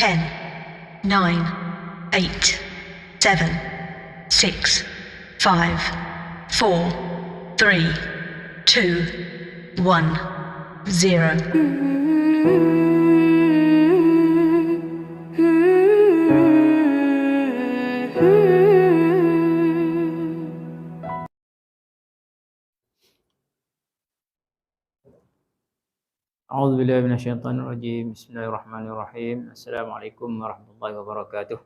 10, 9, 8, 7, 6, 5, 4, 3, 2, 1, 0. A'udzu billahi minasyaitonir rajim. Bismillahirrahmanirrahim. Assalamualaikum warahmatullahi wabarakatuh.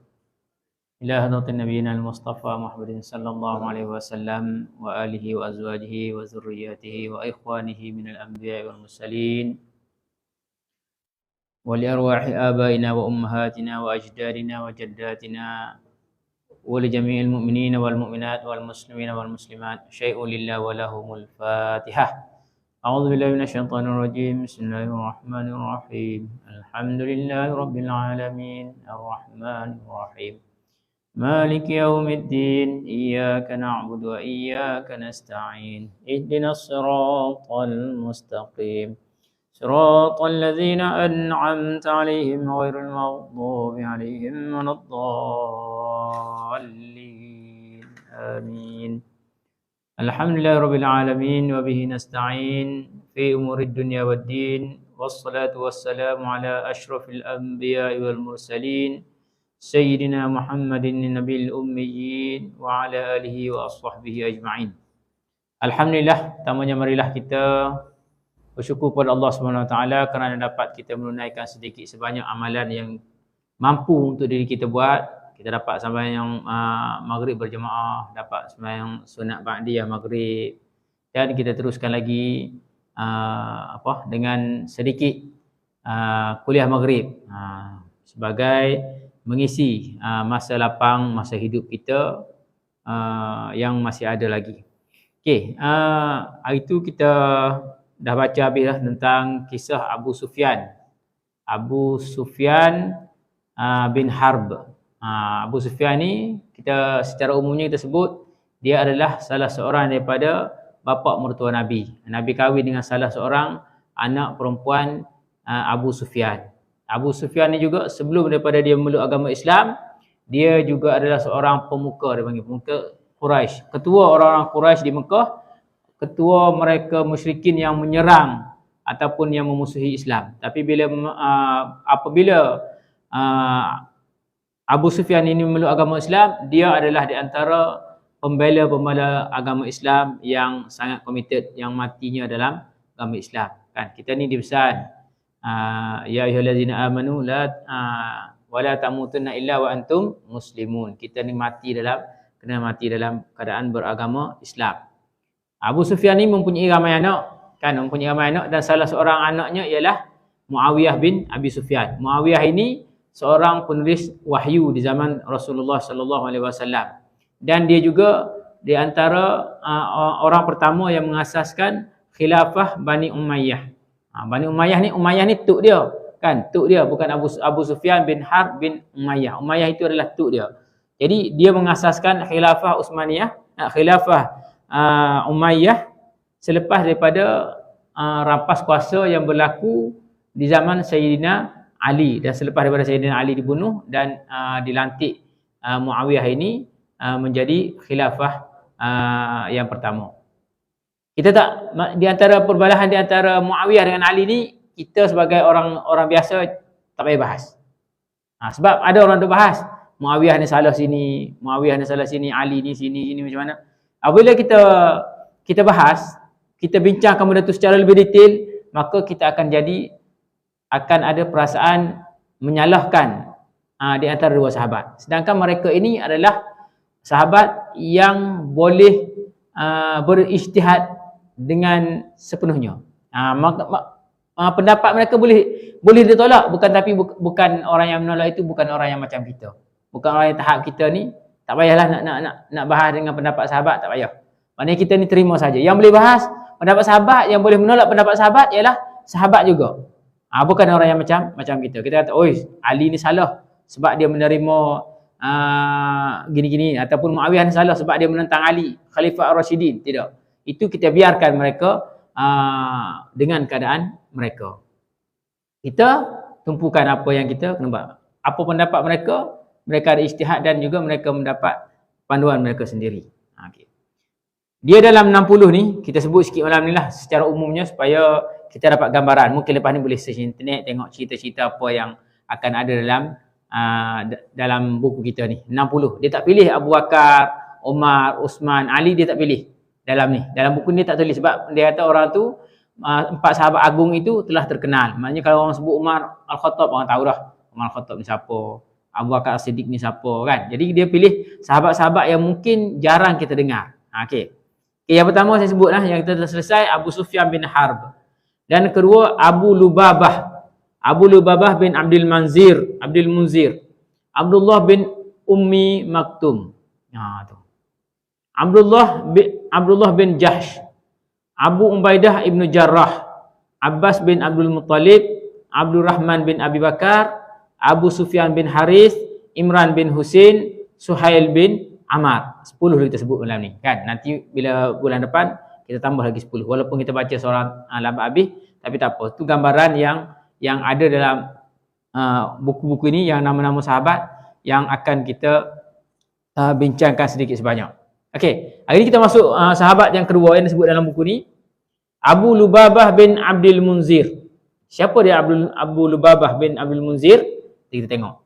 Ila hadratin nabiyina al-Mustafa Muhammadin sallallahu alaihi wasallam wa alihi wa azwajihi wa dzurriyyatihi wa ikhwanihi minal anbiya'i wal mursalin wa li arwahi abaina wa ummahatina wa ajdadina wa jaddatina wa li jami'il mu'minina wal mu'minat wal muslimina wal muslimat syai'un lillahi wa lahumul Fatihah. أعوذ بالله من الشيطان الرجيم بسم الله الرحمن الرحيم الحمد لله رب العالمين الرحمن الرحيم مالك يوم الدين إياك نعبد وإياك نستعين اهدنا الصراط المستقيم صراط الذين أنعمت عليهم غير المغضوب عليهم ولا الضالين آمين Alhamdulillah Rabbil Alamin wa bihi nasta'in fi umurid dunya wad din wassalatu wassalamu ala ashrafil anbiya'i wal mursalin sayyidina Muhammadin nabiyil ummiyyin wa ala alihi wa ashabihi ajma'in. Alhamdulillah, tamanya marilah kita bersyukur kepada Allah Subhanahu Wa Taala kerana dapat kita menunaikan sedikit sebanyak amalan yang mampu untuk diri kita buat. Kita dapat sembahyang maghrib berjemaah, dapat sembahyang sunat ba'diyah maghrib, dan kita teruskan lagi dengan sedikit kuliah maghrib sebagai mengisi masa lapang, masa hidup kita yang masih ada lagi. Okey, hari itu kita dah baca habis dah tentang kisah Abu Sufyan bin Harb. Abu Sufyan ni kita secara umumnya kita sebut dia adalah salah seorang daripada bapa mertua Nabi. Nabi kahwin dengan salah seorang anak perempuan Abu Sufyan. Abu Sufyan ni juga sebelum daripada dia memeluk agama Islam, dia juga adalah seorang pemuka, dia panggil pemuka Quraisy. Ketua orang-orang Quraisy di Mekah, ketua mereka musyrikin yang menyerang ataupun yang memusuhi Islam. Tapi apabila Abu Sufyan ini memeluk agama Islam, dia adalah di antara pembela-pembela agama Islam yang sangat komited, yang matinya dalam agama Islam. Kan kita ni dipesan ya ayyuhallazina amanu la wala tamutunna illa wa antum muslimun. Kita ni kena mati dalam keadaan beragama Islam. Abu Sufyan ni mempunyai ramai anak, dan salah seorang anaknya ialah Muawiyah bin Abi Sufyan. Muawiyah ini seorang penulis wahyu di zaman Rasulullah sallallahu alaihi wasallam, dan dia juga di antara orang pertama yang mengasaskan khilafah Bani Umayyah. Bani Umayyah ni tok dia, bukan Abu Sufyan bin Harb bin Umayyah. Umayyah itu adalah tok dia. Jadi dia mengasaskan khilafah Utsmaniyah, khilafah Umayyah selepas daripada rampas kuasa yang berlaku di zaman Sayyidina Ali, dan selepas daripada Sayyidina Ali dibunuh dan dilantik Muawiyah ini menjadi khilafah yang pertama. Kita tak, di antara perbalahan di antara Muawiyah dengan Ali ni, kita sebagai orang biasa tak payah bahas. Sebab ada orang tu bahas Muawiyah ni salah sini, Ali ni sini macam mana. Apabila kita bahas, kita bincangkan benda tu secara lebih detail, maka kita akan ada perasaan menyalahkan di antara dua sahabat. Sedangkan mereka ini adalah sahabat yang boleh berijtihad dengan sepenuhnya. Pendapat mereka boleh ditolak, bukan orang yang menolak itu bukan orang yang macam kita. Bukan orang yang tahap kita ni, tak payahlah nak bahas dengan pendapat sahabat, tak payah. Maknanya kita ni terima saja. Yang boleh bahas pendapat sahabat, yang boleh menolak pendapat sahabat ialah sahabat juga. Bukan orang yang macam kita. Kita kata, oi, Ali ni salah sebab dia menerima gini-gini, ataupun Muawiyah ni salah sebab dia menentang Ali, Khalifah Ar-Rasyidin. Tidak. Itu kita biarkan mereka dengan keadaan mereka. Kita tumpukan apa yang kita kena buat. apa pendapat mereka, mereka ada ijtihad dan juga mereka mendapat panduan mereka sendiri. Okay. Dia dalam 60 ni, kita sebut sikit malam ni lah secara umumnya supaya kita dapat gambaran. Mungkin lepas ni boleh search internet, tengok cerita-cerita apa yang akan ada dalam buku kita ni. 60. Dia tak pilih Abu Bakar, Umar, Uthman, Ali, dia tak pilih dalam ni. Dalam buku ni dia tak tulis sebab dia kata orang tu 4 sahabat agung itu telah terkenal. Maknanya kalau orang sebut Umar Al-Khattab, orang tahu dah Umar Al-Khattab ni siapa, Abu Bakar As-Siddiq ni siapa kan. Jadi dia pilih sahabat-sahabat yang mungkin jarang kita dengar. Okey. Yang pertama saya sebut lah, yang kita telah selesai, Abu Sufyan bin Harb. Dan kedua Abu Lubabah bin Abdul Munzir. Abdullah bin Ummi Maktum. Tu. Abdullah bin Jahsh. Abu Ubaidah ibnu Jarrah, Abbas bin Abdul Muttalib, Abdul Rahman bin Abi Bakar, Abu Sufyan bin Harith, Imran bin Husain, Suhail bin Ammar. 10 kita sebut malam ni kan. Nanti bila bulan depan kita tambah lagi 10. Walaupun kita baca seorang lambat habis, tapi tak apa. Itu gambaran yang ada dalam buku-buku ini, yang nama-nama sahabat yang akan kita bincangkan sedikit sebanyak. Okey, hari ini kita masuk sahabat yang kedua yang disebut dalam buku ni, Abu Lubabah bin Abdul Munzir. Siapa dia Abu Lubabah bin Abdul Munzir? Kita tengok.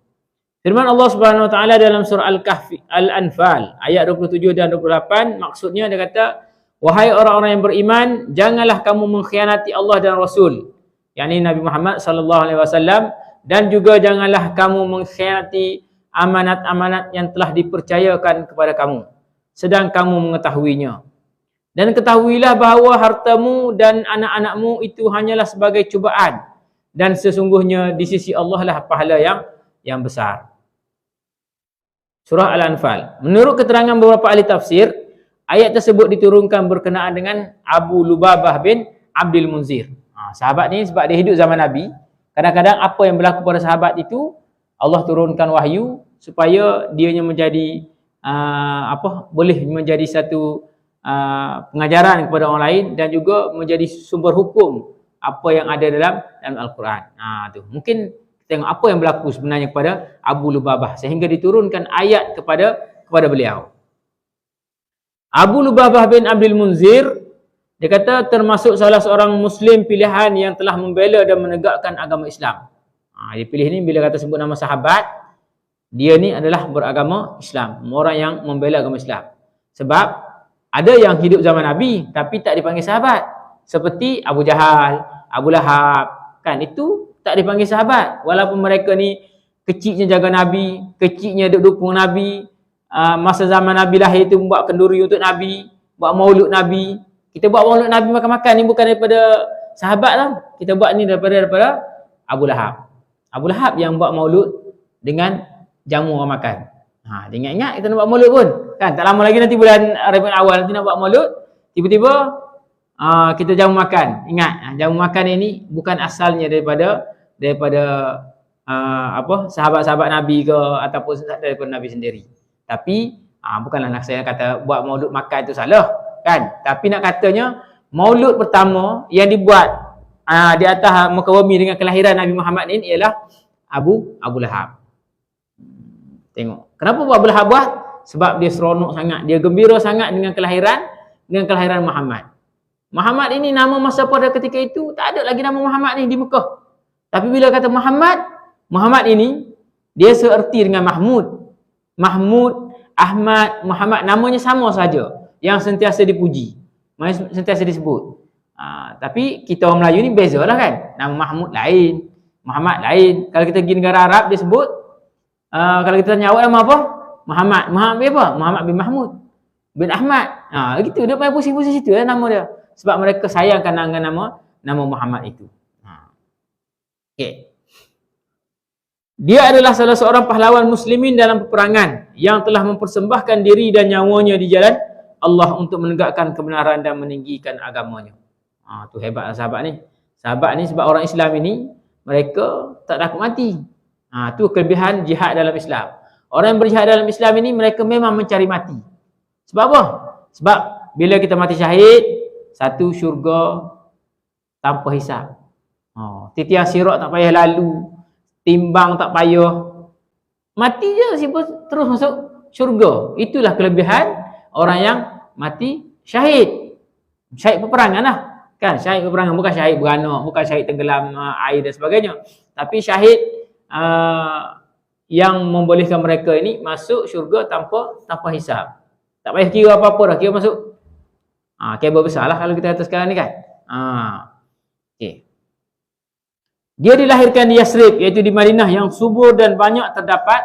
Firman Allah Subhanahu Wa Taala dalam surah Al-Kahfi, Al-Anfal ayat 27 dan 28, maksudnya dia kata, wahai orang-orang yang beriman, janganlah kamu mengkhianati Allah dan Rasul, yakni Nabi Muhammad sallallahu alaihi wasallam, dan juga janganlah kamu mengkhianati amanat-amanat yang telah dipercayakan kepada kamu, sedang kamu mengetahuinya. Dan ketahuilah bahawa hartamu dan anak-anakmu itu hanyalah sebagai cubaan, dan sesungguhnya di sisi Allah lah pahala yang besar. Surah Al-Anfal. Menurut keterangan beberapa ahli tafsir, ayat tersebut diturunkan berkenaan dengan Abu Lubabah bin Abdul Munzir. Sahabat ni sebab dia hidup zaman Nabi, kadang-kadang apa yang berlaku pada sahabat itu Allah turunkan wahyu supaya dianya menjadi boleh menjadi satu pengajaran kepada orang lain, dan juga menjadi sumber hukum apa yang ada dalam Al-Quran. Tu. Mungkin tengok apa yang berlaku sebenarnya kepada Abu Lubabah sehingga diturunkan ayat kepada beliau. Abu Lubabah bin Abdul Munzir, dia kata termasuk salah seorang Muslim pilihan yang telah membela dan menegakkan agama Islam. Dia pilih ni bila kata sebut nama sahabat, dia ni adalah beragama Islam, orang yang membela agama Islam. Sebab ada yang hidup zaman Nabi tapi tak dipanggil sahabat, seperti Abu Jahal, Abu Lahab, kan, itu tak dipanggil sahabat walaupun mereka ni kecilnya jaga Nabi, kecilnya dukung Nabi. Masa zaman Nabi lahir tu buat kenduri untuk Nabi, buat maulud Nabi. Kita buat maulud Nabi makan-makan ni bukan daripada sahabat lah. Kita buat ni daripada Abu Lahab. Abu Lahab yang buat maulud dengan jamu orang makan. Dia ingat-ingat kita nak buat maulud pun. Kan, tak lama lagi nanti bulan Rabiul Awal nanti nak buat maulud, tiba-tiba kita jamu makan. Ingat, jamu makan ini bukan asalnya daripada sahabat-sahabat Nabi ke ataupun daripada Nabi sendiri. Tapi bukanlah nak saya kata buat maulud makan itu salah, kan? Tapi nak katanya maulud pertama yang dibuat di atas muka bumi dengan kelahiran Nabi Muhammad ini ialah Abu Lahab. Tengok. Kenapa Abu Lahab buat? Sebab dia seronok sangat, dia gembira sangat dengan kelahiran Muhammad. Muhammad ini nama masa pada ketika itu tak ada lagi nama Muhammad ni di Mekah. Tapi bila kata Muhammad ini dia seerti dengan Mahmud, Ahmad, Muhammad, namanya sama saja, yang sentiasa dipuji, sentiasa disebut. Tapi kita orang Melayu ni bezalah kan. Nama Mahmud lain, Muhammad lain. Kalau kita pergi negara Arab dia sebut, kalau kita tanya awak nama apa? Muhammad bin apa? Muhammad bin Mahmud bin Ahmad. Gitu dia pakai pusing-pusing situ lah nama dia. Sebab mereka sayangkan dengan nama Muhammad itu. Okey. Dia adalah salah seorang pahlawan muslimin dalam peperangan yang telah mempersembahkan diri dan nyawanya di jalan Allah untuk menegakkan kebenaran dan meninggikan agamanya. Tu hebatlah sahabat ni. Sahabat ni sebab orang Islam ini mereka tak takut mati. Tu kelebihan jihad dalam Islam. Orang yang berjihad dalam Islam ini mereka memang mencari mati. Sebab apa? Sebab bila kita mati syahid, satu syurga tanpa hisab. Titian sirat tak payah lalu, timbang tak payah, Mati je terus masuk syurga. Itulah kelebihan orang yang mati syahid. Syahid peperangan lah. Kan, syahid peperangan, bukan syahid beranak, bukan syahid tenggelam air dan sebagainya. Tapi syahid yang membolehkan mereka ini masuk syurga tanpa hisab. Tak payah kira apa-apa dah, kira masuk. Kabel besar lah kalau kita kata sekarang ni kan. Okay. Dia dilahirkan di Yasrib, iaitu di Madinah yang subur dan banyak terdapat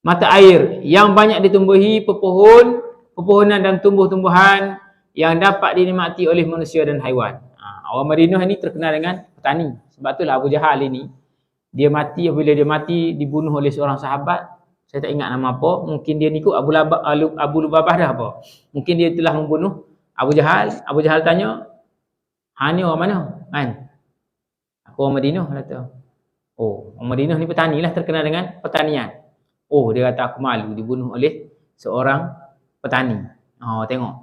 mata air, yang banyak ditumbuhi pepohonan dan tumbuh-tumbuhan yang dapat dinikmati oleh manusia dan haiwan. Orang Madinah ini terkenal dengan petani. Sebab itulah Abu Jahal ini, apabila dia mati dibunuh oleh seorang sahabat. Saya tak ingat nama apa. Mungkin dia ni kot Abu Lubabah dah apa. Mungkin dia telah membunuh Abu Jahal. Abu Jahal tanya, ni orang mana? Kan? Aku orang Madinah kata. Orang Madinah ni petani lah, terkenal dengan pertanian. Dia kata aku malu dibunuh oleh seorang petani. Tengok.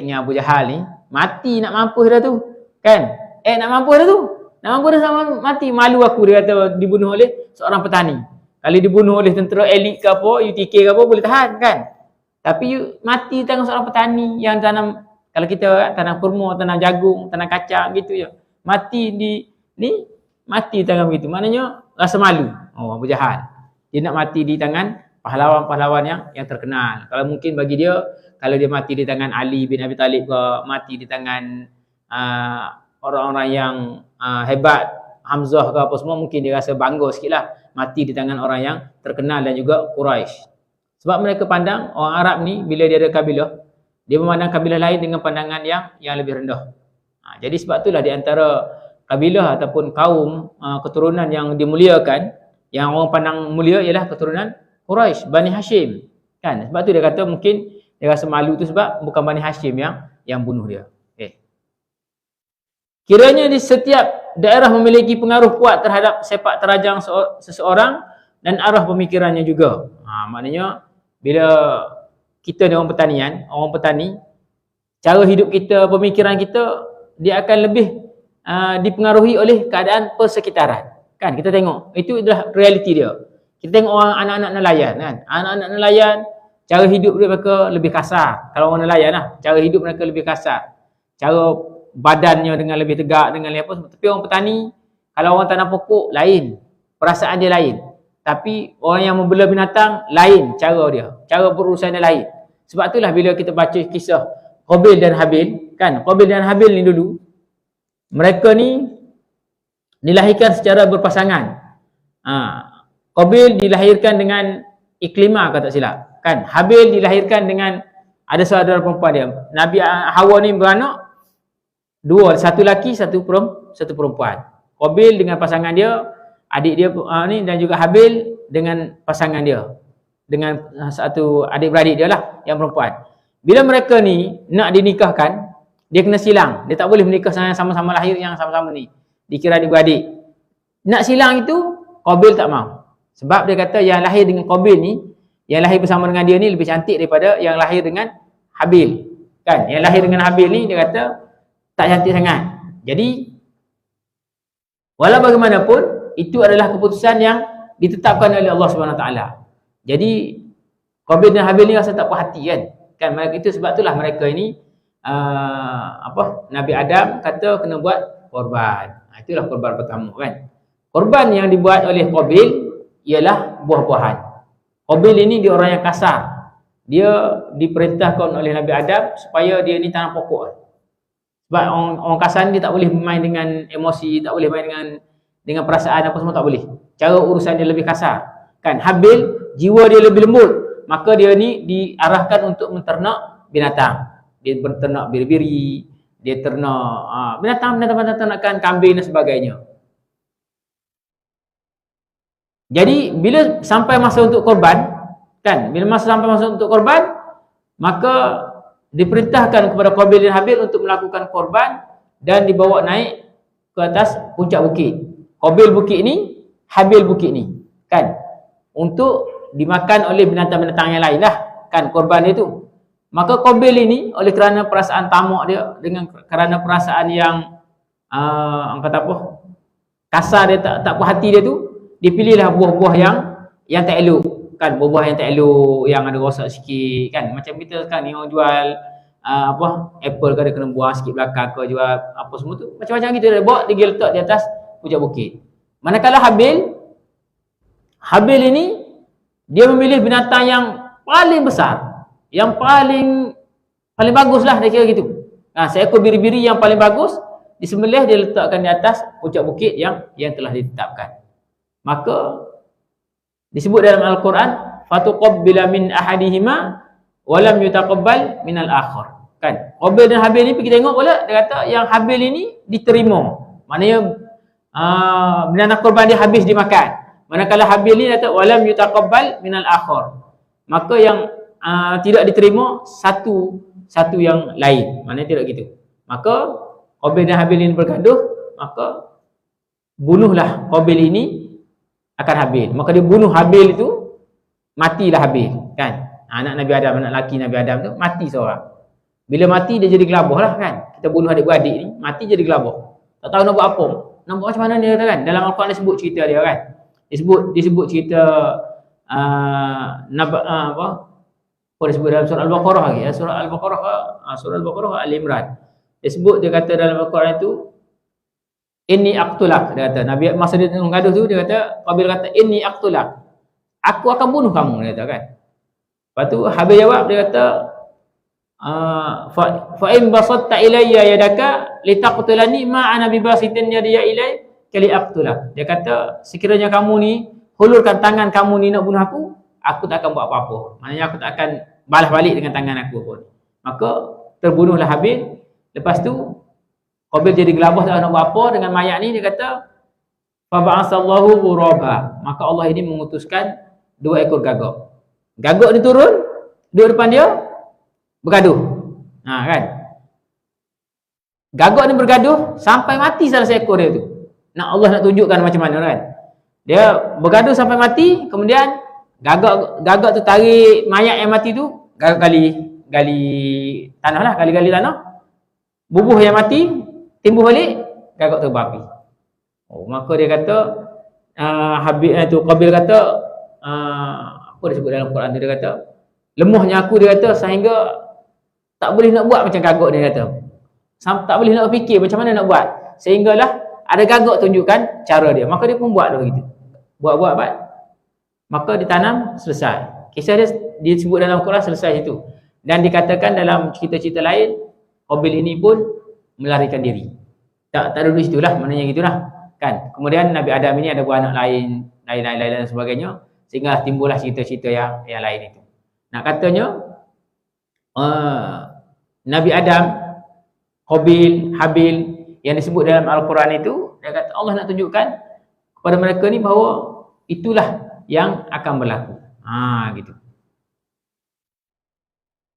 Nya Abu Jahal ni mati nak mampus dah tu. Kan? Nak mampus dah tu. Nak mampus dah sama mati. Malu aku, dia kata, dibunuh oleh seorang petani. Kalau dibunuh oleh tentera elit ke apa, UTK ke apa, boleh tahan kan. Tapi mati tangan seorang petani yang tanam, kalau kita tanam kurma, tanam jagung, tanam kacang gitu je. Mati mati tangan begitu. Maknanya rasa malu. Abu Jahal. Dia nak mati di tangan pahlawan-pahlawan yang terkenal. Kalau mungkin bagi dia, kalau dia mati di tangan Ali bin Abi Talib ke, mati di tangan orang-orang yang hebat, Hamzah ke apa semua, mungkin dia rasa bangga sikit lah. Mati di tangan orang yang terkenal dan juga Quraisy. Sebab mereka pandang orang Arab ni, bila dia ada kabilah, dia memandang kabilah lain dengan pandangan yang lebih rendah. Jadi sebab itulah di antara kabilah ataupun kaum keturunan yang dimuliakan, yang orang pandang mulia ialah keturunan Quraisy, Bani Hashim. Kan? Sebab tu dia kata mungkin dia rasa malu tu sebab bukan Bani Hashim yang bunuh dia. Kiranya di setiap daerah memiliki pengaruh kuat terhadap sepak terajang seseorang dan arah pemikirannya juga. Maknanya bila kita ni orang petani, cara hidup kita, pemikiran kita, dia akan lebih dipengaruhi oleh keadaan persekitaran. Kan, kita tengok, itu adalah realiti dia. Kita tengok orang anak-anak nelayan kan. Anak-anak nelayan, cara hidup mereka lebih kasar. Kalau orang nelayan lah, cara hidup mereka lebih kasar. Cara badannya dengan lebih tegak, dengan apa. Tapi orang petani, kalau orang tanam pokok, lain. Perasaan dia lain. Tapi orang yang membela binatang, lain cara dia. Cara berurusan dia lain. Sebab itulah bila kita baca kisah Qabil dan Habil, kan, Qabil dan Habil ni dulu, mereka ni dilahirkan secara berpasangan. Qabil dilahirkan dengan Iklimah, kata silap. Kan, Habil dilahirkan dengan ada saudara perempuan dia. Nabi Hawa ni beranak dua, satu lelaki, satu perempuan. Qabil dengan pasangan dia, adik dia ni, dan juga Habil dengan pasangan dia, dengan satu adik-beradik dia lah yang perempuan. Bila mereka ni nak dinikahkan, dia kena silang. Dia tak boleh menikah sama-sama lahir yang sama-sama ni, dikira adik-beradik. Nak silang itu Qabil tak mau. Sebab dia kata yang lahir dengan Qabil ni, yang lahir bersama dengan dia ni lebih cantik daripada yang lahir dengan Habil. Kan? Yang lahir dengan Habil ni dia kata tak cantik sangat. Jadi walau bagaimanapun, itu adalah keputusan yang ditetapkan oleh Allah Subhanahu Taala. Jadi Qabil dan Habil ni rasa tak puas hati kan mereka itu. Sebab itulah mereka ini Nabi Adam kata kena buat korban. Itulah korban pertama kan. Korban yang dibuat oleh Qabil ialah buah-buahan. Qabil ini dia orang yang kasar. Dia diperintahkan oleh Nabi Adam supaya dia ni tanam pokok. Sebab orang kasar ni dia tak boleh main dengan emosi, tak boleh main dengan perasaan apa semua, tak boleh. Cara urusan dia lebih kasar. Kan, Habil jiwa dia lebih lembut. Maka dia ni diarahkan untuk menternak binatang. Dia berternak biri-biri, dia ternak binatang-binatang ternakan, kambing dan sebagainya. Jadi bila sampai masa untuk korban, kan, untuk korban, maka diperintahkan kepada Qabil dan Habil untuk melakukan korban dan dibawa naik ke atas puncak bukit. Qabil bukit ni, Habil bukit ni, kan, untuk dimakan oleh binatang-binatang yang lain lah, kan, korban dia tu. Maka Qabil ini oleh kerana perasaan tamak dia, kerana perasaan yang kasar dia, tak puas hati dia tu, dipilihlah buah-buah yang yang tak elok kan, buah-buah yang tak elok, yang ada rosak sikit kan. Macam kita sekarang ni orang jual apple ke, dia kena buang sikit belakang ke, jual apa semua tu macam-macam gitu, dia bawa dia letak di atas puncak bukit. Manakala Habil ini dia memilih binatang yang paling besar, yang paling bagus lah, dia kira gitu. Seekor biri-biri yang paling bagus disembelih, dia letakkan di atas puncak bukit yang telah ditetapkan. Maka disebut dalam Al-Quran, fatuqabbila min ahadihima walam yutaqabbal minal akhar. Kan? Qabil dan Habil ni pergi tengok pula, dia kata yang Habil ini diterima. Maknanya binatang korban dia habis dimakan. Manakala Habil ni kata walam yutaqabbal minal akhar. Maka yang tidak diterima satu yang lain. Maknanya tidak gitu. Maka Qabil dan Habil ini bergaduh, maka bunuhlah Qabil ini akan Habil. Maka dia bunuh Habil itu, matilah Habil, kan? Anak Nabi Adam, anak laki Nabi Adam tu mati seorang. Bila mati dia jadi gelabah lah, kan? Kita bunuh adik-beradik ni, mati jadi gelabah. Tak tahu nak buat apa. Nak buat macam mana dia kata, kan? Dalam Al-Quran dia sebut cerita dia, kan? Disebut cerita apa disebut dalam surah Al-Baqarah lagi, surah Al-Baqarah Al-Imran. Dia sebut, dia kata dalam Al-Quran itu, inni aqtulak, dia kata. Nabi masa dia mengaduh tu, dia kata, Qabil kata, inni aqtulak, aku akan bunuh kamu, dia kata, kan. Lepas tu Habil jawab, dia kata, fa in basatta ilayya yadaka litaqtulani ma ana bibasitin yadiya ilay kali aqtulak. Dia kata, sekiranya kamu ni hulurkan tangan kamu ni nak bunuh aku tak akan buat apa-apa. Maknanya aku tak akan balas balik dengan tangan aku pun. Maka terbunuhlah Habil. Lepas tu Qabil jadi gelabah, tak nak buat apa dengan mayat ni. Dia kata, fa ba'asallahu ghuraba. Maka Allah ini mengutuskan 2 ekor gagak. Gagak ni turun, duduk depan dia, bergaduh. Kan? Gagak ni bergaduh sampai mati salah seekor dia tu. Allah nak tunjukkan macam mana, kan? Dia bergaduh sampai mati, kemudian gagak tu tarik mayat yang mati tu, gagak gali tanah lah, gali tanah. Bubuh yang mati timbul balik, gagak tu berapi. Maka dia kata Qabil kata apa dia sebut dalam Quran tu, dia kata lemahnya aku, dia kata, sehingga tak boleh nak buat macam gagak, dia kata. Tak boleh nak fikir macam mana nak buat. Sehinggalah ada gagak tunjukkan cara dia. Maka dia pun buat begitu. Buat. Maka ditanam, selesai. Kisah dia disebut dalam Quran selesai situ. Dan dikatakan dalam cerita-cerita lain, Qabil ini pun melarikan diri. Tak duduk situ lah, maknanya gitulah, kan. Kemudian Nabi Adam ini ada buah anak lain dan sebagainya, sehingga timbullah cerita-cerita yang lain itu. Nak katanya Nabi Adam, Qabil, Habil yang disebut dalam Al-Quran itu, dia kata Allah nak tunjukkan kepada mereka ni bahawa itulah yang akan berlaku. Gitu.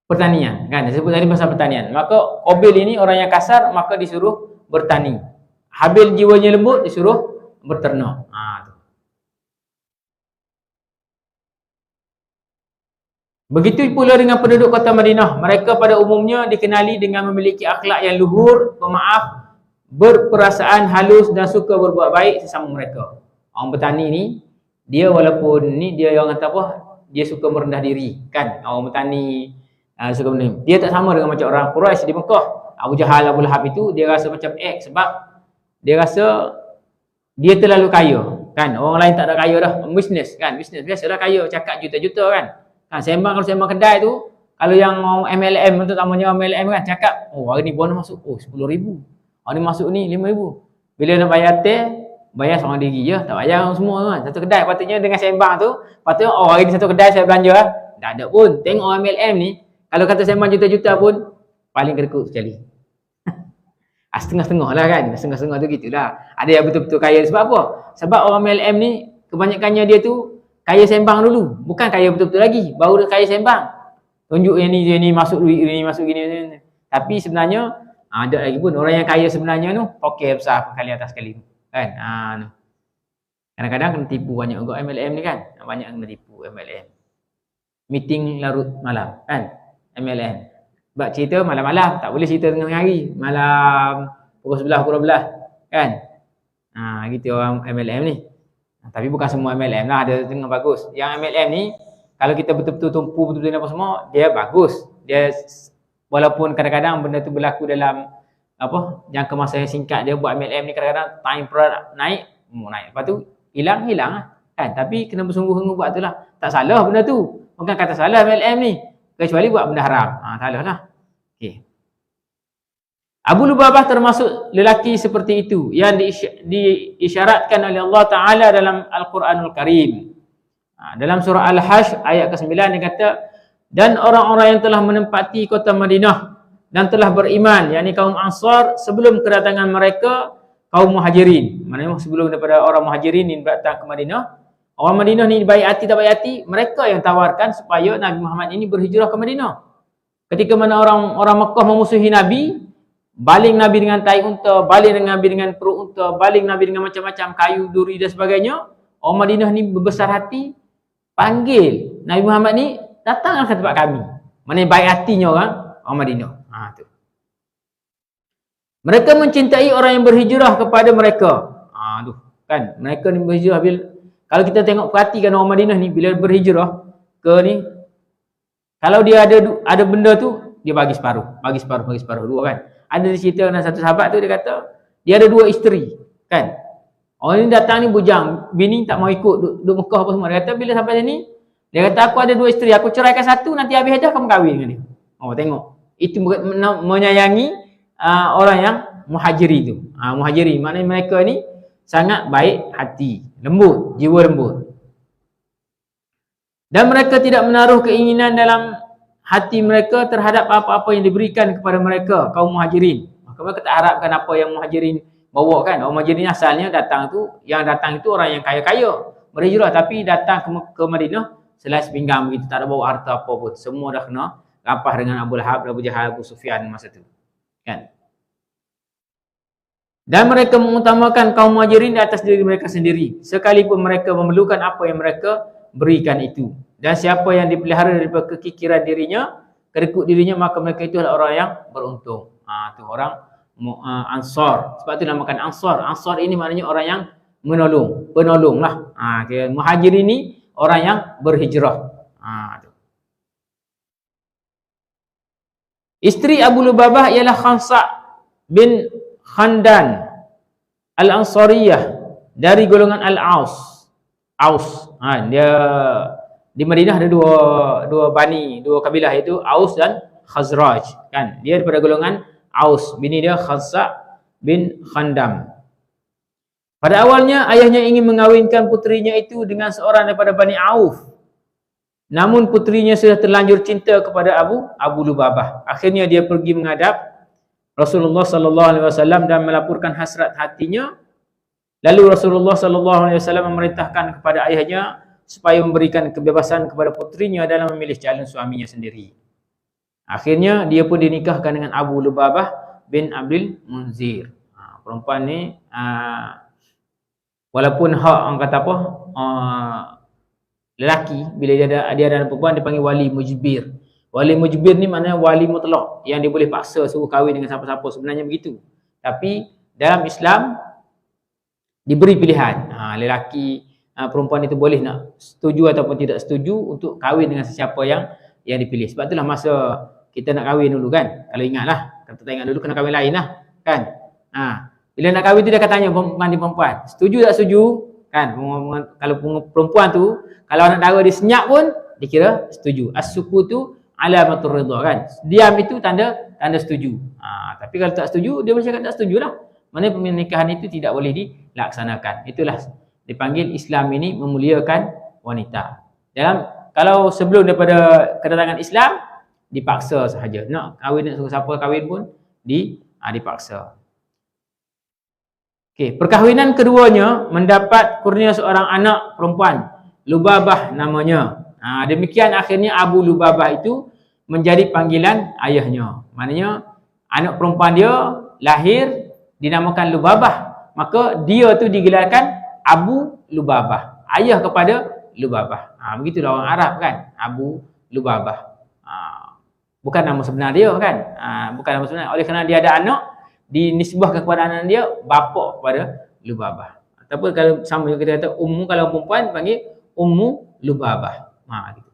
Pertanian, kan? Disebut tadi pasal pertanian. Maka Qabil ini orang yang kasar, maka disuruh bertani. Habil jiwanya lembut, disuruh berternak. Begitu pula dengan penduduk kota Madinah. Mereka pada umumnya dikenali dengan memiliki akhlak yang luhur, pemaaf, berperasaan halus dan suka berbuat baik sesama mereka. Orang bertani ni, dia walaupun ni dia yang kata apa, dia suka merendah diri, kan? Orang bertani suka benda. Dia tak sama dengan macam orang Quraisy di Mekah. Abu Jahal, Abu Lahab itu dia rasa macam sebab dia rasa dia terlalu kaya, kan? Orang lain tak ada kaya dah. Bisnes biasalah kaya, cakap juta-juta, kan? Kalau sembang kedai tu, kalau yang MLM, terutamanya MLM, kan, cakap, hari ni bonus masuk 10,000. Hari ni masuk ni 5,000. Bila nak bayar bayar seorang diri je, tak bayar orang semua, kan. Satu kedai patutnya dengan sembang tu, patutnya hari ni satu kedai saya belanja, tak ada pun. Tengok orang MLM ni, kalau kata sembang juta-juta pun paling kedekut sekali. Setengah-setengah lah, kan. Setengah-setengah tu gitulah. Ada yang betul-betul kaya. Sebab apa? Sebab orang MLM ni kebanyakannya dia tu kaya sembang dulu, bukan kaya betul-betul lagi, baru dia kaya sembang. Tunjuk yang ni masuk duit, ni masuk gini. Tapi sebenarnya ada lagi pun orang yang kaya sebenarnya tu poket besar kali atas kali, kan. Kadang-kadang kena tipu banyak juga MLM ni, kan. Banyak kena tipu MLM. Meeting larut malam, kan. MLM. Sebab cerita malam-malam, tak boleh cerita tengah hari. Malam pukul 11, kan. Gitu orang MLM ni. Tapi bukan semua MLM lah, ada dengan bagus. Yang MLM ni kalau kita betul-betul tumpu betul-betul apa semua, dia bagus. Dia walaupun kadang-kadang benda tu berlaku dalam jangka masa yang singkat, dia buat MLM ni kadang-kadang time product naik. Lepas tu hilang lah. Kan? Tapi kena bersungguh-sungguh buat tu lah. Tak salah benda tu. Bukan kata salah MLM ni. Kecuali buat benda haram. Salah lah. Okay. Abu Lubabah termasuk lelaki seperti itu yang diisyaratkan oleh Allah Ta'ala dalam Al-Quranul Karim. Dalam surah Al-Hashr ayat ke-9 dia kata, dan orang-orang yang telah menempati kota Madinah dan telah beriman, yakni kaum Ansar, sebelum kedatangan mereka kaum Muhajirin. Maknanya sebelum daripada orang Muhajirin ini datang ke Madinah, orang Madinah ni baik hati tak baik hati, mereka yang tawarkan supaya Nabi Muhammad ini berhijrah ke Madinah. Ketika mana orang Mekah memusuhi Nabi, baling Nabi dengan tai unta, baling Nabi dengan perut unta, baling Nabi dengan macam-macam kayu, duri dan sebagainya. Orang Madinah ni berbesar hati, panggil Nabi Muhammad ni, datanglah ke tempat kami. Maknanya baik hatinya orang Madinah. Tu. Mereka mencintai orang yang berhijrah kepada mereka. Tu kan, mereka ni berhijrah kalau kita tengok perhatikan orang Madinah ni bila berhijrah ke ni, kalau dia ada benda tu, dia bagi separuh, dua kan. Ada cerita dengan satu sahabat tu, dia kata dia ada 2 isteri kan. Orang ni datang ni bujang, bini tak mau ikut duduk Mekah apa semua. Dia kata bila sampai sini, dia kata aku ada 2 isteri, aku ceraikan satu, nanti habis hajah kamu kahwin dengan dia. Tengok. Itu menyayangi orang yang muhajiri tu. Muhajiri maknanya mereka ni sangat baik hati, lembut, jiwa lembut. Dan mereka tidak menaruh keinginan dalam hati mereka terhadap apa-apa yang diberikan kepada mereka, kaum Muhajirin. Maka mereka tak harapkan apa yang Muhajirin bawa kan. Orang Muhajirin asalnya datang itu orang yang kaya-kaya, berhijrah, tapi datang ke Madinah selai sepinggang begitu, tak ada bawa harta apa pun. Semua dah kena rapah dengan Abu Lahab, Abu Jahal, Abu Sufyan masa tu. Kan? Dan mereka mengutamakan kaum Muhajirin di atas diri mereka sendiri, sekalipun mereka memerlukan apa yang mereka berikan itu. Dan siapa yang dipelihara daripada kekikiran dirinya, kedekut dirinya, maka mereka itu adalah orang yang beruntung. Tu orang Ansar. Sebab tu namakan Ansar. Ansar ini maknanya orang yang menolong, penolong lah. Muhajirin ini orang yang berhijrah. Tu. Isteri Abu Lubabah ialah Khansa bin Khandan Al-Ansariyah dari golongan Al-Aus. Dia di Madinah ada dua kabilah, iaitu Aus dan Khazraj kan. Dia daripada golongan Aus, bini dia Khansa bin Khandam. Pada awalnya ayahnya ingin mengawinkan putrinya itu dengan seorang daripada Bani Auf. Namun putrinya sudah terlanjur cinta kepada Abu Lubabah. Akhirnya dia pergi menghadap Rasulullah sallallahu alaihi wasallam dan melaporkan hasrat hatinya. Lalu Rasulullah sallallahu alaihi wasallam memerintahkan kepada ayahnya supaya memberikan kebebasan kepada putrinya dalam memilih calon suaminya sendiri. Akhirnya dia pun dinikahkan dengan Abu Lubabah bin Abdul Munzir. Perempuan ni walaupun orang kata lelaki, bila dia ada perempuan, dia panggil wali mujbir. Wali mujbir ni maknanya wali mutlak, yang dia boleh paksa suruh kahwin dengan siapa-siapa, sebenarnya begitu. Tapi dalam Islam diberi pilihan. Lelaki, perempuan itu boleh nak setuju ataupun tidak setuju untuk kahwin dengan sesiapa yang dipilih. Sebab itulah masa kita nak kahwin dulu kan, kalau ingatlah, kalau tak ingat dulu kena kahwin lain lah kan. Bila nak kahwin tu dia akan tanya pengantin perempuan, setuju tak setuju kan. Kalau perempuan tu, kalau anak dara dia senyap pun dikira setuju. As-sukutu alamatur ridha kan. Diam itu tanda setuju. Tapi kalau tak setuju, dia boleh cakap tak setuju lah. Mana pernikahan itu tidak boleh dilaksanakan. Itulah dipanggil Islam ini memuliakan wanita. Kalau sebelum daripada kedatangan Islam, dipaksa sahaja. Nak kahwin, nak suruh siapa kahwin pun dipaksa. Okey, perkahwinan keduanya mendapat kurnia seorang anak perempuan, Lubabah namanya. Demikian akhirnya Abu Lubabah itu menjadi panggilan ayahnya. Maknanya anak perempuan dia lahir dinamakan Lubabah, maka dia tu digelarkan Abu Lubabah, ayah kepada Lubabah. Begitulah orang Arab kan, Abu Lubabah. Bukan nama sebenar dia kan. Bukan nama sebenar. Oleh kerana dia ada anak, dinisbahkan kepada anak dia bapa kepada Lubabah. Ataupun kalau sama juga kita kata Ummu, kalau perempuan panggil Ummu Lubabah. Gitu.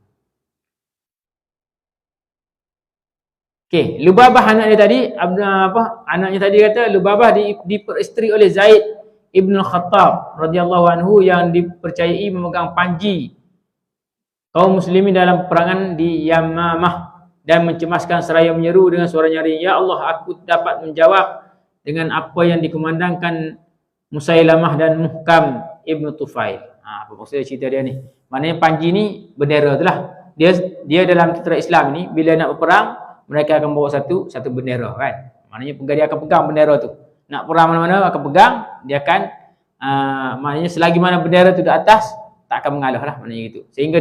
Okey, Lubabah anak dia tadi, anaknya tadi kata Lubabah diperisteri oleh Zaid Ibn Khattab radhiyallahu anhu yang dipercayai memegang panji kaum muslimin dalam peperangan di Yamamah dan mencemaskan seraya menyeru dengan suara nyaring, "Ya Allah, aku dapat menjawab dengan apa yang dikumandangkan Musailamah dan Muhkam Ibn Tufail." Apa maksudnya cerita dia ni? Maknanya panji ni bendera tu lah. Dia dalam tentera Islam ni bila nak berperang, mereka akan bawa satu bendera kan. Maknanya dia akan pegang bendera tu. Nak perang mana-mana akan pegang, dia akan maknanya selagi mana bendera tu di atas, tak akan mengalah lah, maknanya gitu. Sehingga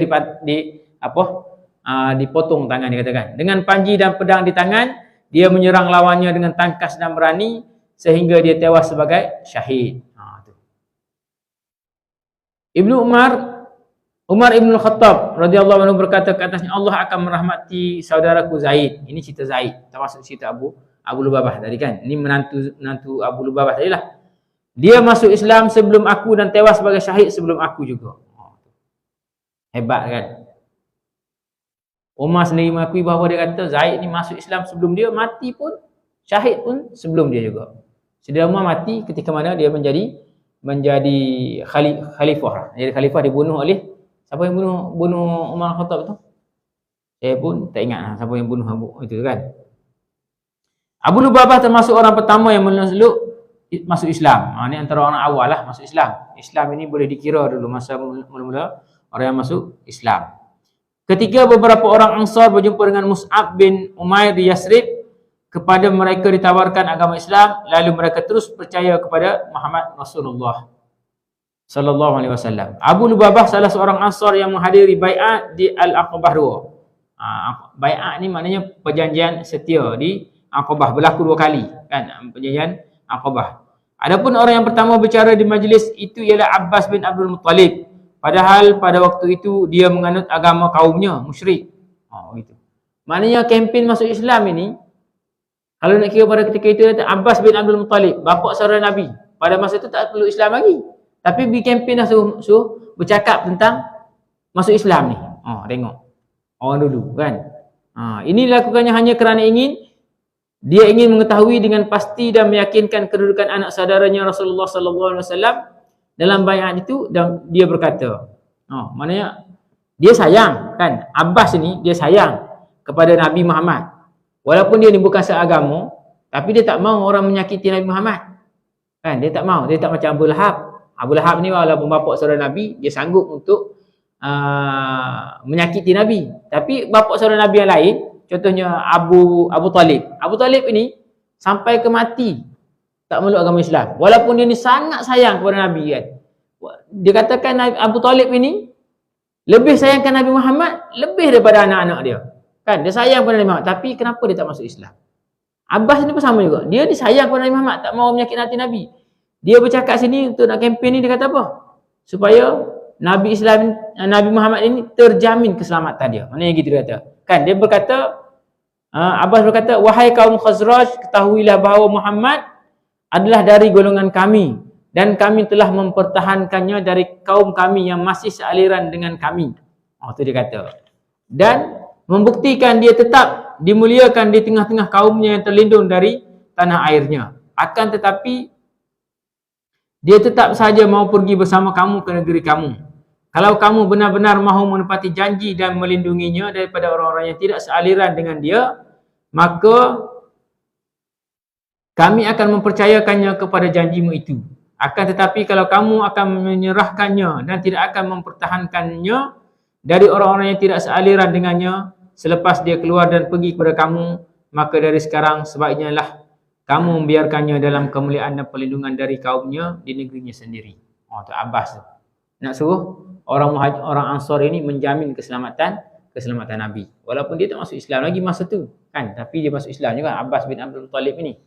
dipotong tangan dikatakan. Dengan panji dan pedang di tangan, dia menyerang lawannya dengan tangkas dan berani sehingga dia tewas sebagai syahid. Umar Ibn Khattab radhiyallahu anhu berkata ke atasnya, Allah akan merahmati saudaraku Zaid. Ini cerita Zaid, termasuk cerita Abu Lubabah tadi kan. Ini menantu Abu Lubabah tadi lah. Dia masuk Islam sebelum aku dan tewas sebagai syahid sebelum aku juga. Hebat kan? Umar sendiri mengakui bahawa dia kata Zaid ni masuk Islam sebelum dia, mati pun, syahid pun sebelum dia juga. Saudara Umar mati ketika mana dia menjadi khalifah. Jadi khalifah dibunuh oleh siapa yang bunuh Umar Khattab tu? Saya pun tak ingat lah siapa yang bunuh itu kan. Abu Lubabah termasuk orang pertama yang masuk Islam. Ini antara orang awal lah masuk Islam. Islam ini boleh dikira dulu masa mula-mula orang yang masuk Islam. Ketika beberapa orang Ansar berjumpa dengan Mus'ab bin Umair di Yasrib, kepada mereka ditawarkan agama Islam, lalu mereka terus percaya kepada Muhammad Rasulullah sallallahu alaihi wasallam. Abu Lubabah salah seorang Ansar yang menghadiri bai'at di Al-Aqabah 2. Bai'at ni maknanya perjanjian setia di Aqabah, berlaku 2 kali kan, perjanjian Aqabah. Adapun orang yang pertama berbicara di majlis itu ialah Abbas bin Abdul Muttalib. Padahal pada waktu itu dia menganut agama kaumnya musyrik. Gitu. Maknanya kempen masuk Islam ini, kalau nak kira pada ketika itu Abbas bin Abdul Muttalib, bapa saudara Nabi, pada masa itu tak perlu Islam lagi. Tapi di kempen dah suruh bercakap tentang masuk Islam ni. Tengok. Orang dulu kan. Ini dilakukannya hanya kerana dia ingin mengetahui dengan pasti dan meyakinkan kedudukan anak saudaranya Rasulullah sallallahu alaihi wasallam dalam baiat itu, dan dia berkata, maknanya dia sayang kan, Abbas ini dia sayang kepada Nabi Muhammad. Walaupun dia ni bukan seagama, tapi dia tak mau orang menyakiti Nabi Muhammad. Kan, dia tak mau, dia tak macam Abu Lahab. Abu Lahab ni walaupun bapa saudara Nabi, dia sanggup untuk menyakiti Nabi. Tapi bapa saudara Nabi yang lain, contohnya Abu Talib. Abu Talib ini sampai ke mati tak meluk agama Islam. Walaupun dia ni sangat sayang kepada Nabi kan. Dia katakan Abu Talib ini lebih sayangkan Nabi Muhammad lebih daripada anak-anak dia. Kan, dia sayang kepada Nabi Muhammad, tapi kenapa dia tak masuk Islam? Abbas ni pun sama juga. Dia disayang kepada Nabi Muhammad, tak mau menyakiti hati Nabi. Dia bercakap sini untuk nak kempen ni, dia kata apa? Supaya Nabi Muhammad ini terjamin keselamatan dia. Maknanya gitu dia kata. Kan, dia berkata, Abbas berkata, wahai kaum Khazraj, ketahuilah bahawa Muhammad adalah dari golongan kami dan kami telah mempertahankannya dari kaum kami yang masih sealiran dengan kami. Itu dia kata. Dan membuktikan dia tetap dimuliakan di tengah-tengah kaumnya yang terlindung dari tanah airnya. Akan tetapi dia tetap saja mau pergi bersama kamu ke negeri kamu. Kalau kamu benar-benar mahu menepati janji dan melindunginya daripada orang-orang yang tidak sealiran dengan dia, maka kami akan mempercayakannya kepada janjimu itu. Akan tetapi kalau kamu akan menyerahkannya dan tidak akan mempertahankannya dari orang-orang yang tidak sealiran dengannya selepas dia keluar dan pergi kepada kamu, maka dari sekarang sebaiknya lah kamu membiarkannya dalam kemuliaan dan perlindungan dari kaumnya di negerinya sendiri. Tu Abbas tu. Nak suruh orang Ansar ini menjamin keselamatan Nabi. Walaupun dia tak masuk Islam lagi masa tu kan, tapi dia masuk Islam juga, Abbas bin Abdul Muttalib ini.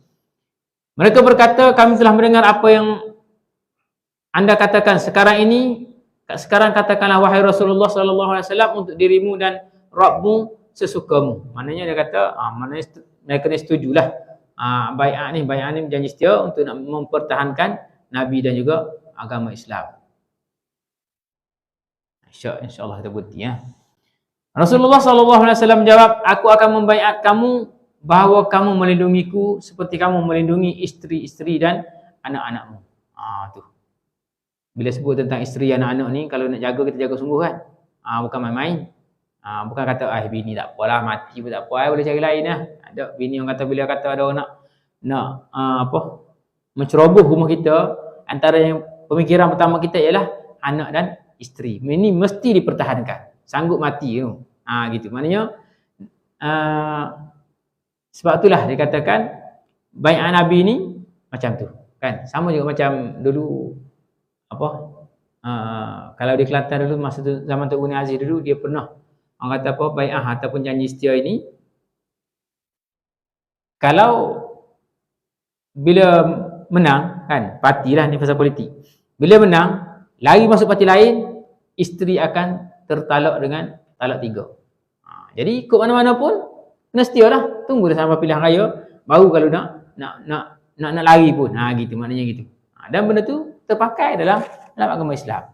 Mereka berkata, kami telah mendengar apa yang anda katakan sekarang katakanlah wahai Rasulullah sallallahu alaihi wasallam untuk dirimu dan Rabbmu sesukamu. Maknanya dia kata, maknanya mereka ni setujulah baiat ni janji setia untuk nak mempertahankan Nabi dan juga agama Islam. InsyaAllah kita bukti ya. Rasulullah SAW menjawab, aku akan membaiat kamu bahawa kamu melindungiku seperti kamu melindungi isteri-isteri dan anak-anakmu. Tu. Bila sebut tentang isteri anak-anak ni, kalau nak jaga kita jaga sungguh kan. Bukan main-main. Bukan kata bini tak apalah, mati pun tak apa, boleh cari lain lah. Ada bini yang kata bila kata ada orang nak menceroboh rumah kita, antara yang pemikiran pertama kita ialah anak dan isteri. Ini mesti dipertahankan. Sanggup mati tu. Gitu. Maknanya sebab itulah dikatakan baiat Nabi ni macam tu. Kan? Sama juga macam dulu kalau di Kelantan dulu masa tu, zaman Tok Guni Aziz dulu, dia pernah orang kata baiat ataupun janji setia ini, kalau bila menang kan, parti lah ni pasal politik, bila menang lari masuk parti lain, isteri akan tertalak dengan talak 3. Jadi ikut mana-mana pun kena setia lah, tunggu dah sampai pilihan raya baru kalau nak lari pun. Gitu maknanya gitu. Dan benda tu terpakai dalam agama Islam.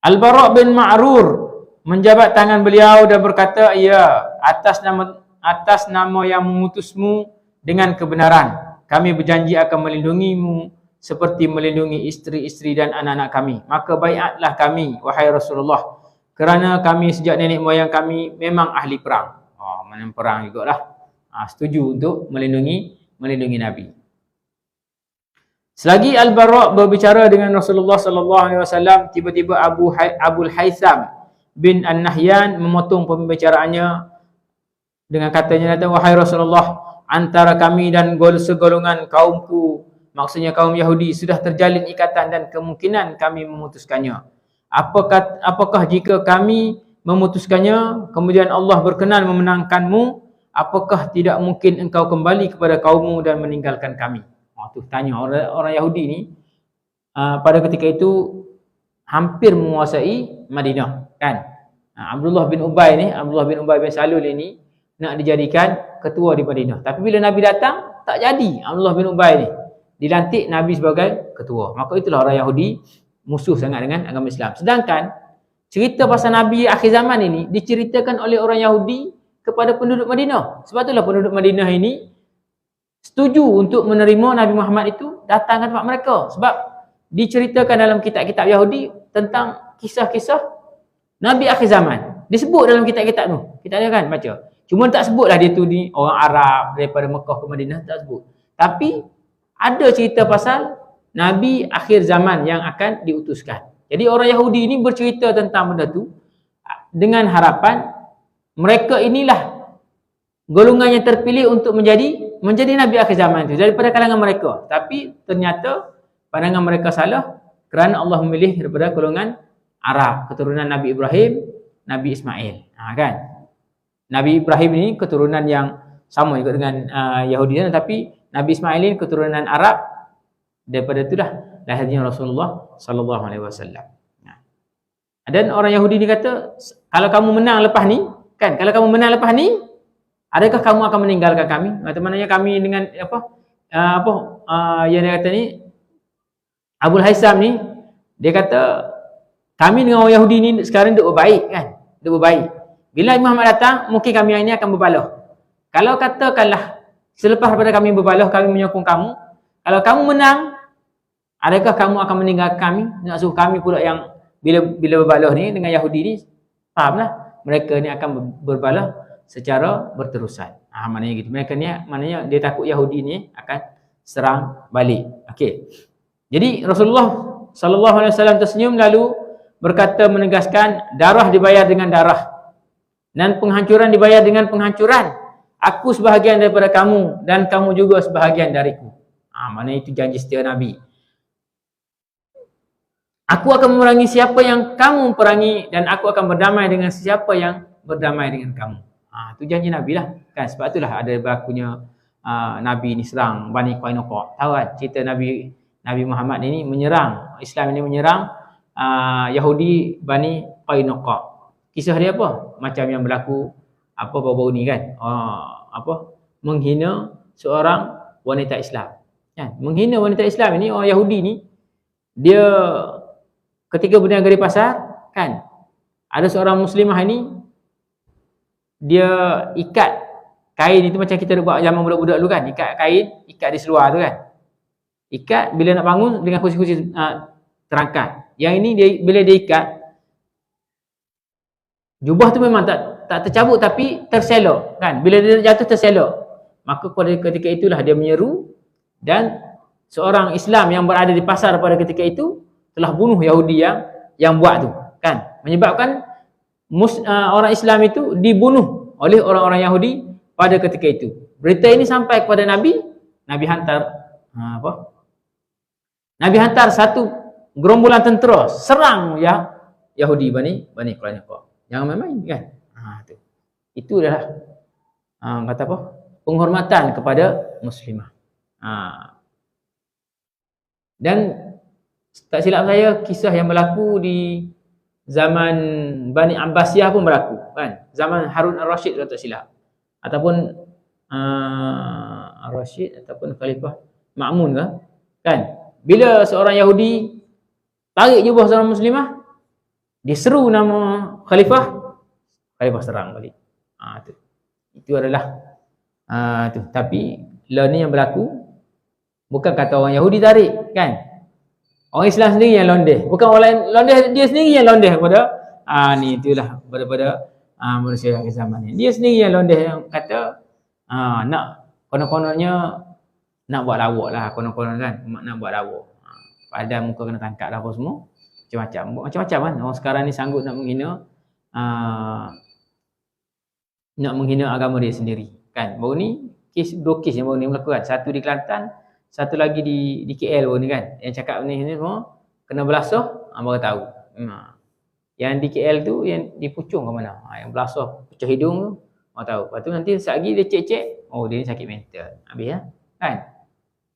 Al-Bara' bin Ma'rur menjabat tangan beliau dan berkata, ya, atas nama yang mengutusmu dengan kebenaran, kami berjanji akan melindungimu seperti melindungi isteri-isteri dan anak-anak kami. Maka baiatlah kami, wahai Rasulullah, kerana kami sejak nenek moyang kami memang ahli perang. Mana perang jugalah. Setuju untuk melindungi Nabi. Selagi Al-Bara' berbicara dengan Rasulullah SAW, tiba-tiba Abul Haytham bin An-Nahyan memotong pembicaraannya dengan katanya, wahai Rasulullah, antara kami dan segolongan kaumku, maksudnya kaum Yahudi, sudah terjalin ikatan dan kemungkinan kami memutuskannya. Apakah jika kami memutuskannya, kemudian Allah berkenan memenangkanmu, apakah tidak mungkin engkau kembali kepada kaummu dan meninggalkan kami? Tu tanya orang Yahudi ni pada ketika itu hampir menguasai Madinah kan. Abdullah bin Ubay bin Salul ini nak dijadikan ketua di Madinah. Tapi bila Nabi datang, tak jadi Abdullah bin Ubay ni dilantik Nabi sebagai ketua. Maka itulah orang Yahudi musuh sangat dengan agama Islam. Sedangkan cerita pasal Nabi akhir zaman ini diceritakan oleh orang Yahudi kepada penduduk Madinah. Sebab itulah penduduk Madinah ini setuju untuk menerima Nabi Muhammad itu datang ke tempat mereka. Sebab diceritakan dalam kitab-kitab Yahudi tentang kisah-kisah Nabi akhir zaman. Disebut dalam kitab-kitab tu. Kita ada kan baca. Cuma tak sebutlah dia tu ni orang Arab daripada Mekah ke Madinah, tak sebut. Tapi ada cerita pasal Nabi akhir zaman yang akan diutuskan. Jadi orang Yahudi ini bercerita tentang benda tu dengan harapan mereka inilah golongan yang terpilih untuk menjadi Nabi akhir zaman itu daripada kalangan mereka. Tapi ternyata pandangan mereka salah kerana Allah memilih daripada golongan Arab, keturunan Nabi Ibrahim, Nabi Ismail. Kan? Nabi Ibrahim ini keturunan yang sama juga dengan Yahudi, tapi Nabi Ismail ini keturunan Arab. Daripada itulah lahirnya Rasulullah sallallahu alaihi wasallam. Dan orang Yahudi ni kata, kalau kamu menang lepas ni, kan? Kalau kamu menang lepas ni, adakah kamu akan meninggalkan kami? Maknanya kami dengan yang dia kata ni, Abul Haytham ni, dia kata kami dengan orang Yahudi ni sekarang duk berbaik kan? Duk berbaik. Bila Muhammad datang, mungkin kami ini akan berbalah. Kalau katakanlah selepas daripada kami berbalah, kami menyokong kamu, kalau kamu menang, adakah kamu akan meninggalkan kami? Nak suruh kami pula yang bila berbalah ni dengan Yahudi ni, fahamlah, mereka ni akan berbalah secara berterusan. Maknanya gitu. Mereka ni maknanya dia takut Yahudi ni akan serang balik. Okey. Jadi Rasulullah sallallahu alaihi wasallam tersenyum lalu berkata menegaskan, darah dibayar dengan darah dan penghancuran dibayar dengan penghancuran. Aku sebahagian daripada kamu dan kamu juga sebahagian dariku. Maknanya itu janji setia Nabi. Aku akan memerangi siapa yang kamu perangi dan aku akan berdamai dengan siapa yang berdamai dengan kamu. Itu janji Nabi lah. Kan? Sebab itulah ada berlakunya Nabi ni serang Bani Qainuqa. Tahu kan cerita Nabi Muhammad ini menyerang, Islam ini menyerang Yahudi Bani Qainuqa. Kisah dia apa? Macam yang berlaku baru-baru ni kan. Menghina seorang wanita Islam. Kan? Menghina wanita Islam ini, orang Yahudi ni, dia ketika berniaga di pasar, kan, ada seorang muslimah ini, dia ikat kain itu macam kita buat zaman budak-budak dulu kan, ikat kain, ikat di seluar tu kan. Ikat bila nak bangun dengan kursi-kursi terangkat. Yang ini dia bila dia ikat, jubah tu memang tak tercabut tapi terselok kan. Bila dia jatuh terselok. Maka pada ketika itulah dia menyeru dan seorang Islam yang berada di pasar pada ketika itu telah bunuh Yahudi yang buat tu kan. Menyebabkan orang Islam itu dibunuh oleh orang-orang Yahudi pada ketika itu. Berita ini sampai kepada Nabi, Nabi hantar Nabi hantar satu gerombolan tentera serang Yahudi Bani Quraidah. Jangan main-main kan. Itu adalah kata apa? Penghormatan kepada muslimah. Dan tak silap saya, kisah yang berlaku di zaman Bani Abbasiyah pun berlaku kan. Zaman Harun al-Rashid kalau tak silap. Ataupun al-Rashid ataupun Khalifah Ma'mun kan. Bila seorang Yahudi tarik jubah seorang muslimah, dia seru nama khalifah serang balik. Itu adalah tu. Tapi ni yang berlaku bukan kata orang Yahudi tarik kan. Orang Islam sendiri yang londeh. Bukan orang lain londeh, dia sendiri yang londeh kepada ni itulah pada manusia akhir zaman ni. Dia sendiri yang londeh, yang kata nak konon-kononnya nak buat lawak lah, konon-konon kan, nak buat lawak. Padahal muka kena tangkap lah apa semua. Macam-macam kan. Orang sekarang ni sanggup nak menghina agama dia sendiri kan. Baru ni dua kes yang baru ni berlaku kan. Satu di Kelantan, satu lagi di KL baru ni kan. Yang cakap ni semua kena belasah, baru tahu. Yang di KL tu yang dipucung ke mana? Yang belasah pecah hidung tu, baru tahu. Lepas tu nanti lagi dia cek-cek, oh dia ni sakit mental. Habis kan.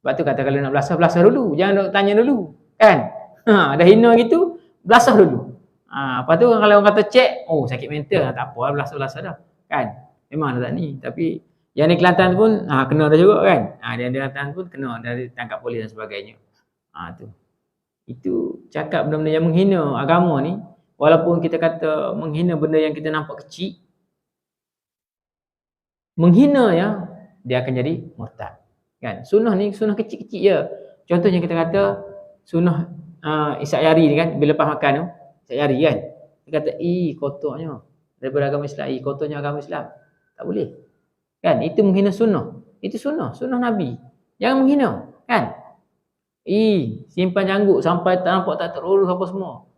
Sebab tu kata kalau nak belasah dulu, jangan tanya dulu kan. Dah hina gitu, belasah dulu. Lepas tu kalau orang kata cek, oh sakit mental, tak apa lah, belasah dah kan. Memang dah tak ni. Tapi yang di Kelantan pun kena dah juga kan. Yang di Kelantan pun kena dah ditangkap polis dan sebagainya. Tu. Itu cakap benda-benda yang menghina agama ni, walaupun kita kata menghina benda yang kita nampak kecil, menghina dia akan jadi murtad. Kan? Sunnah ni sunnah kecil-kecil je. Contohnya kita kata sunnah Isyak Yari ni kan, bila lepas makan tu, Isyak Yari kan. Dia kata, kotornya daripada agama Islam, kotornya agama Islam. Tak boleh. Kan? Itu menghina sunnah. Itu sunnah Nabi. Jangan menghina, kan? Simpan janggut sampai tak nampak tak terurus apa semua.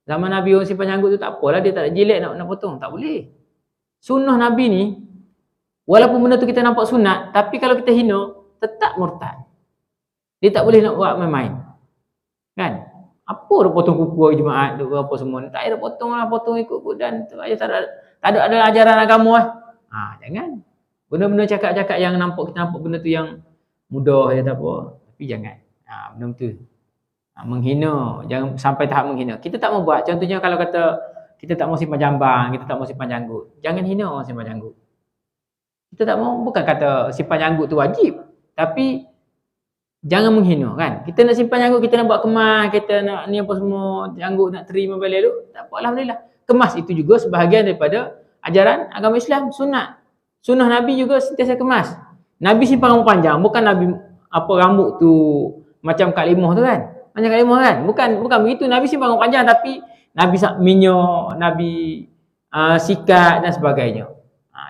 Zaman Nabi orang simpan janggut tu tak apalah, dia tak ada jilat nak potong, tak boleh. Sunnah Nabi ni, walaupun benda tu kita nampak sunat, tapi kalau kita hina, tetap murtad. Dia tak boleh nak buat main-main. Kan? Apa dah potong kuku hari Jumaat tu apa semua. Tak ada potong ikut dan tak ada ajaran agama jangan. Benda-benda cakap-cakap yang kita nampak benda tu yang mudah tak apa. Tapi jangan. Benda tu. Menghina, jangan sampai tahap menghina. Kita tak mau buat. Contohnya kalau kata kita tak mau simpan jambang, kita tak mau simpan janggut. Jangan hina orang simpan janggut. Kita tak mau, bukan kata simpan janggut tu wajib. Tapi jangan menghina kan. Kita nak simpan janggut, kita nak buat kemas, kita nak ni apa semua, janggut nak terima balik tu, tak apa, alhamdulillah. Kemas itu juga sebahagian daripada ajaran agama Islam, sunnah Nabi juga sentiasa kemas. Nabi simpan rambut panjang, bukan Nabi apa rambut tu macam Kak Limah tu kan. Macam Kak Limah kan. Bukan begitu. Nabi simpan rambut panjang tapi Nabi minyak, Nabi sikat dan sebagainya.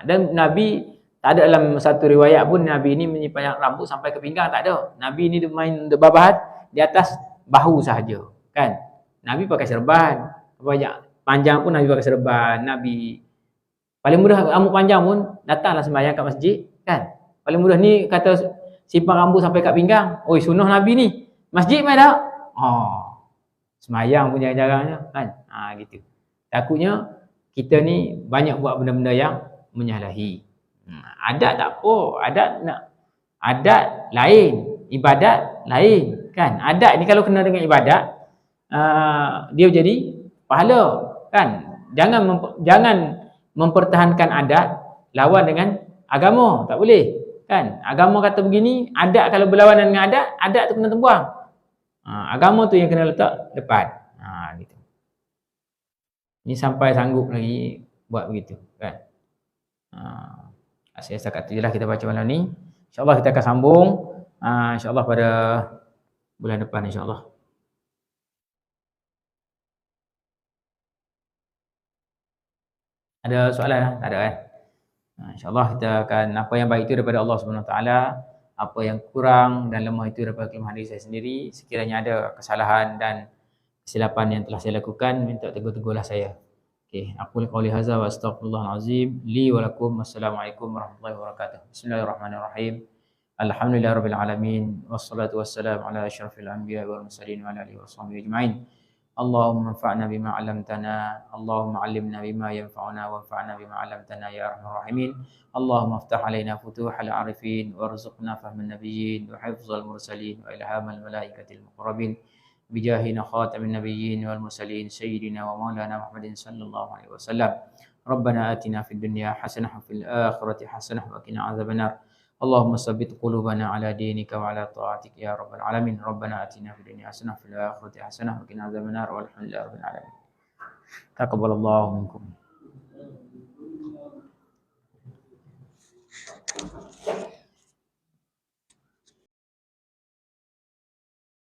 Dan Nabi tak ada dalam satu riwayat pun Nabi ni menyimpan rambut sampai ke pinggang, tak ada. Nabi ni dia main babat di atas bahu sahaja, kan. Nabi pakai serban, banyak panjang pun Nabi pakai serban. Nabi paling mudah rambut panjang pun datanglah sembahyang kat masjid, kan. Paling mudah ni kata simpan rambut sampai kat pinggang. Oi, sunnah Nabi ni. Masjid mai dah. Sembahyang pun jarang-jarangnya, kan. Gitu. Takutnya kita ni banyak buat benda-benda yang menyalahi. Adat tak apa, adat lain, ibadat lain, kan. Adat ni kalau kena dengan ibadat, dia jadi pahala, kan. Jangan mempertahankan adat lawan dengan agama, tak boleh. Kan? Agama kata begini, adat kalau berlawanan dengan adat tu kena terbuang. Agama tu yang kena letak depan. Gitu. Ni sampai sanggup lagi buat begitu, kan? Saya setakat tu je lah kita baca malam ni. InsyaAllah kita akan sambung. InsyaAllah pada bulan depan insyaAllah. Ada soalan? Tak ada kan? InsyaAllah kita akan, apa yang baik itu daripada Allah SWT, apa yang kurang dan lemah itu daripada kelemahan diri saya sendiri. Sekiranya ada kesalahan dan kesilapan yang telah saya lakukan, minta tegur-tegurlah saya. Okey, aku qouli hadza wa astaghfirullahal azim li wa lakum. Wassalamualaikum warahmatullahi wabarakatuh. Bismillahirrahmanirrahim. Alhamdulillahirabbil alamin wassalatu wassalamu ala asyrafil anbiya'i wal mursalin wa ala alihi washabbihi ajmain. Allahumma anfa'na bima 'allamtana, Allahumma 'allimna bima yanfa'una wanfa'na bima 'allamtana ya arhamar rahimin. Allahumma iftah 'alaina futuhal 'arifin warzuqna fahman nabiyyin wa hifdzal mursalin wa ilhamal malaikatil muqarrabin. بجاهنا خاتم النبيين والمرسلين سيدنا ومولانا محمد صلى الله عليه وسلم. ربنا آتنا في الدنيا حسنة وفي الآخرة حسنة وقنا عذاب النار. اللهم ثبت قلوبنا على دينك وعلى طاعتك يا رب العالمين. ربنا آتنا في الدنيا حسنة وفي الآخرة حسنة وقنا عذاب النار والحمد لله رب العالمين. تقبل الله منكم.